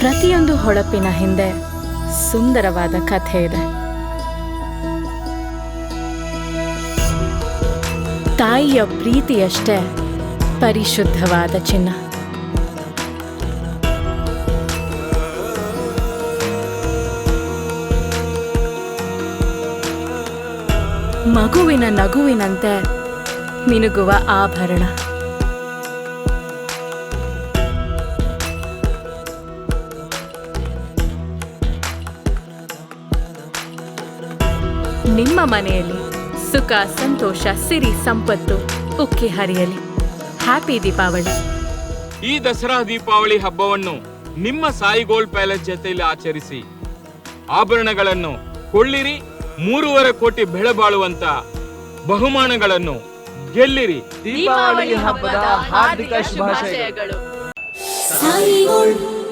ಪ್ರತಿಯೊಂದು ಹೊಳಪಿನ ಹಿಂದೆ ಸುಂದರವಾದ ಕಥೆ ಇದೆ. ತಾಯಿಯ ಪ್ರೀತಿಯಷ್ಟೇ ಪರಿಶುದ್ಧವಾದ ಚಿನ್ನ. ಮಗುವಿನ ನಗುವಿನಂತೆ ಮಿನುಗುವ ಆಭರಣ. ನಿಮ್ಮ ಮನೆಯಲ್ಲಿ ಸುಖ, ಸಂತೋಷ, ಸಿರಿ, ಸಂಪತ್ತು ಉಕ್ಕಿ ಹರಿಯಲಿ. ಹ್ಯಾಪಿ ದೀಪಾವಳಿ. ಈ ದಸರಾ ದೀಪಾವಳಿ ಹಬ್ಬವನ್ನು ನಿಮ್ಮ ಸಾಯಿ ಗೋಲ್ಡ್ ಪ್ಯಾಲೇಸ್ ಜೊತೆಯಲ್ಲಿ ಆಚರಿಸಿ. ಆಭರಣಗಳನ್ನು ಕೊಳ್ಳಿರಿ, 3.5 ಕೋಟಿ ಬೆಳೆ ಬಾಳುವಂತ ಬಹುಮಾನಗಳನ್ನು ಗೆಲ್ಲಿರಿ. ದೀಪಾವಳಿ ಹಬ್ಬದ ಹಾರ್ದಿಕ ಶುಭಾಶಯಗಳು.